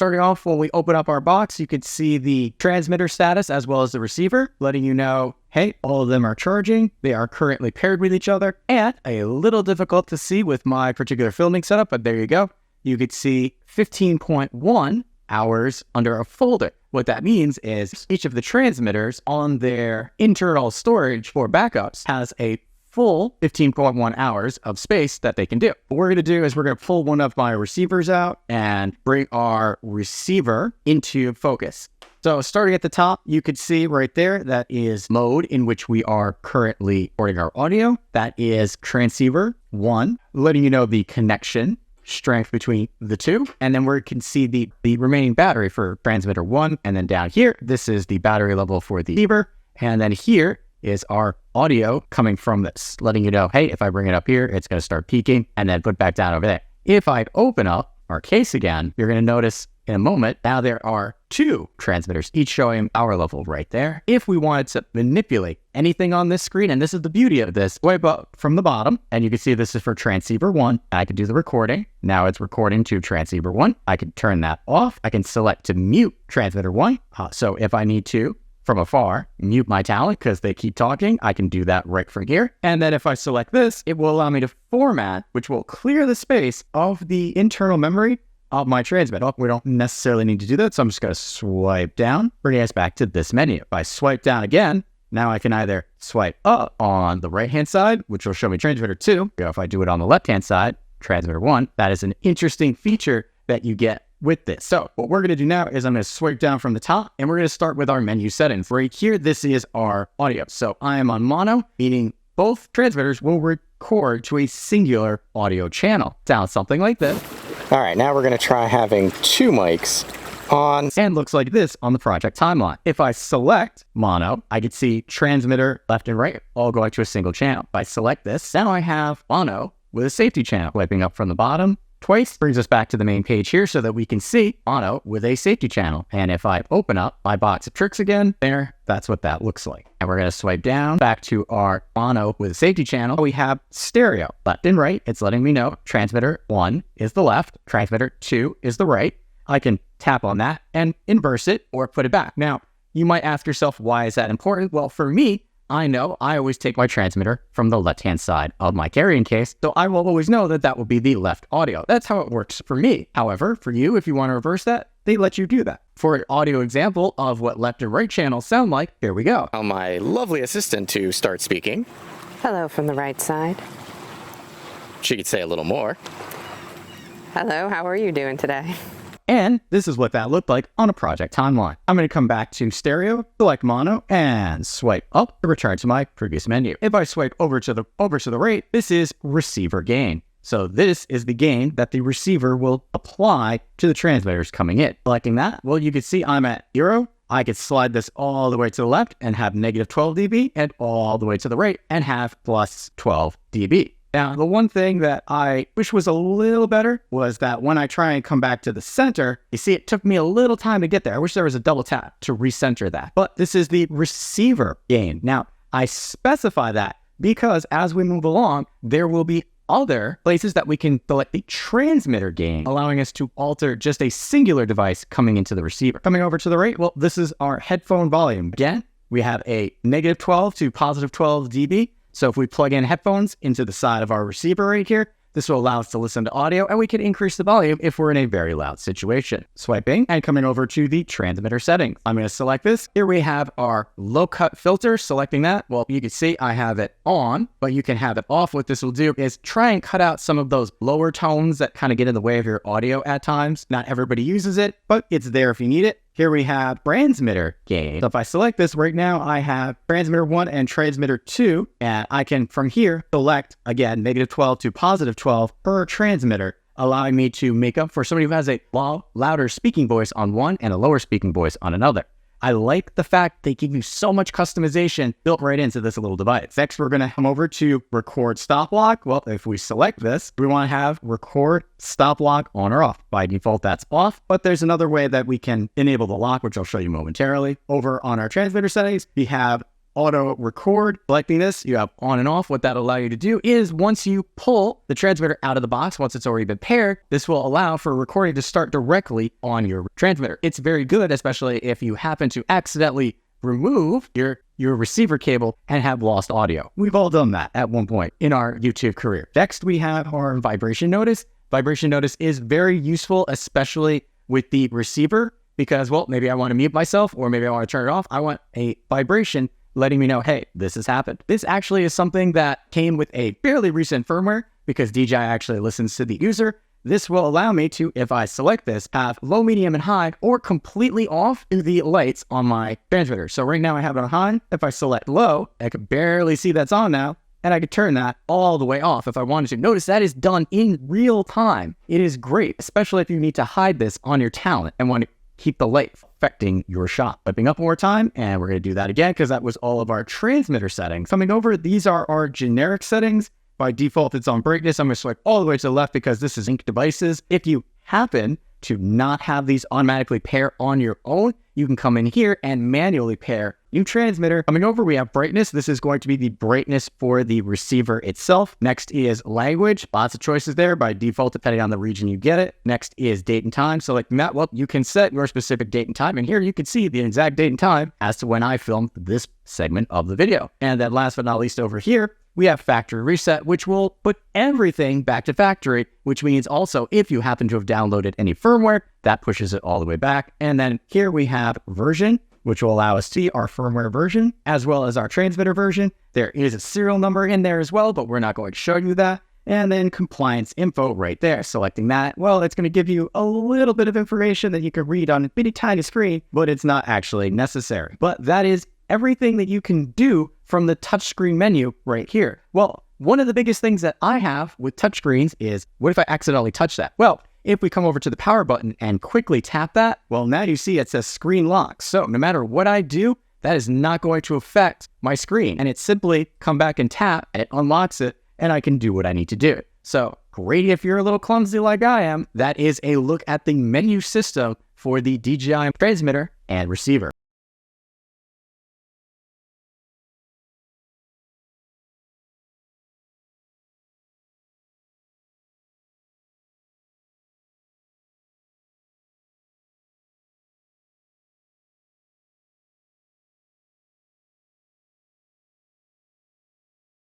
starting off, when we open up our box, you can see the transmitter status as well as the receiver, letting you know, hey, all of them are charging. They are currently paired with each other, and a little difficult to see with my particular filming setup, but there you go. You could see 15.1 hours under a folder. What that means is each of the transmitters on their internal storage for backups has a full 15.1 hours of space that they can do. What we're going to do is we're going to pull one of my receivers out and bring our receiver into focus. So starting at the top, you could see right there, that is mode in which we are currently recording our audio. That is transceiver 1, letting you know the connection strength between the two. And then we can see the remaining battery for transmitter 1. And then down here, this is the battery level for the receiver. And then here is our audio coming from this, letting you know, hey, if I bring it up here, it's going to start peaking and then put back down over there. If I open up our case again, you're going to notice in a moment, now there are 2 transmitters, each showing power level right there. If we wanted to manipulate anything on this screen, and this is the beauty of this, swipe up from the bottom, and you can see this is for transceiver 1. I can do the recording. Now it's recording to transceiver 1. I can turn that off. I can select to mute transmitter 1. So if I need to, from afar, mute my talent because they keep talking, I can do that right from here. And then if I select this, it will allow me to format, which will clear the space of the internal memory of my transmit. Oh, we don't necessarily need to do that, so I'm just going to swipe down, bringing us back to this menu. If I swipe down again, now I can either swipe up on the right-hand side, which will show me transmitter 2. If I do it on the left-hand side, transmitter 1. That is an interesting feature that you get with this. So what we're going to do now is I'm going to swipe down from the top, and we're going to start with our menu settings. Right here, this is our audio. So I am on mono, meaning both transmitters will record to a singular audio channel. Sounds something like this. All right, now we're going to try having 2 mics on. And looks like this on the project timeline. If I select mono, I can see transmitter left and right all going to a single channel. If I select this, now I have mono with a safety channel. Wiping up from the bottom twice brings us back to the main page here so that we can see mono with a safety channel. And if I open up my box of tricks again, there, that's what that looks like. And we're going to swipe down back to our mono with a safety channel. We have stereo left and right. It's letting me know transmitter 1 is the left, transmitter 2 is the right. I can tap on that and inverse it or put it back. Now, you might ask yourself, why is that important? Well, for me, I know I always take my transmitter from the left-hand side of my carrying case, so I will always know that that will be the left audio. That's how it works for me. However, for you, if you want to reverse that, they let you do that. For an audio example of what left and right channels sound like, here we go. Tell my lovely assistant to start speaking. Hello from the right side. She could say a little more. Hello, how are you doing today? And this is what that looked like on a project timeline. I'm going to come back to stereo, select mono, and swipe up to return to my previous menu. If I swipe over to the right, this is receiver gain. So this is the gain that the receiver will apply to the transmitters coming in. Selecting that, well, you can see I'm at 0. I could slide this all the way to the left and have negative 12 dB, and all the way to the right and have plus 12 dB. Now, the one thing that I wish was a little better was that when I try and come back to the center, you see it took me a little time to get there. I wish there was a double tap to recenter that. But this is the receiver gain. Now, I specify that because as we move along, there will be other places that we can select the transmitter gain, allowing us to alter just a singular device coming into the receiver. Coming over to the right, well, this is our headphone volume. Again, we have a negative 12 to positive 12 dB. So if we plug in headphones into the side of our receiver right here, this will allow us to listen to audio, and we can increase the volume if we're in a very loud situation. Swiping and coming over to the transmitter settings. I'm going to select this. Here we have our low cut filter. Selecting that, well, you can see I have it on, but you can have it off. What this will do is try and cut out some of those lower tones that kind of get in the way of your audio at times. Not everybody uses it, but it's there if you need it. Here we have transmitter gain. So if I select this right now, I have transmitter 1 and transmitter 2, and I can from here select again negative 12 to positive 12 per transmitter, allowing me to make up for somebody who has a louder speaking voice on one and a lower speaking voice on another. I like the fact they give you so much customization built right into this little device. Next, we're going to come over to record stop lock. Well, if we select this, we want to have record stop lock on or off. By default, that's off, but there's another way that we can enable the lock, which I'll show you momentarily. Over on our transmitter settings, we have auto record. Selecting this, you have on and off. What that'll allow you to do is once you pull the transmitter out of the box, once it's already been paired, this will allow for recording to start directly on your transmitter. It's very good, especially if you happen to accidentally remove your receiver cable and have lost audio. We've all done that at one point in our YouTube career. Next, we have our vibration notice. Vibration notice is very useful, especially with the receiver, because, well, maybe I want to mute myself or maybe I want to turn it off. I want a vibration letting me know, hey, this has happened. This actually is something that came with a fairly recent firmware because DJI actually listens to the user. This will allow me to, if I select this, have low, medium, and high, or completely off the lights on my transmitter. So right now I have it on high. If I select low, I can barely see that's on now, and I could turn that all the way off if I wanted to. Notice that is done in real time. It is great, especially if you need to hide this on your talent and want to keep the light affecting your shot. Flipping up one more time, and we're going to do that again because that was all of our transmitter settings. Coming over, these are our generic settings. By default, it's on brightness. I'm going to swipe all the way to the left because this is sync devices. If you happen to not have these automatically pair on your own, you can come in here and manually pair new transmitter. Coming over, we have brightness. This is going to be the brightness for the receiver itself. Next is language. Lots of choices there by default, depending on the region you get it. Next is date and time. Selecting that, well, you can set your specific date and time. And here you can see the exact date and time as to when I filmed this segment of the video. And then last but not least over here, we have factory reset, which will put everything back to factory, which means also if you happen to have downloaded any firmware, that pushes it all the way back. And then here we have version, which will allow us to see our firmware version, as well as our transmitter version. There is a serial number in there as well, but we're not going to show you that. And then compliance info right there. Selecting that, well, it's going to give you a little bit of information that you can read on a bitty tiny screen, but it's not actually necessary. But that is everything that you can do from the touchscreen menu right here. Well, one of the biggest things that I have with touchscreens is, what if I accidentally touch that? Well, if we come over to the power button and quickly tap that, well, now you see it says screen lock. So no matter what I do, that is not going to affect my screen. And it's simply come back and tap, and it unlocks it, and I can do what I need to do. So great if you're a little clumsy like I am. That is a look at the menu system for the DJI transmitter and receiver.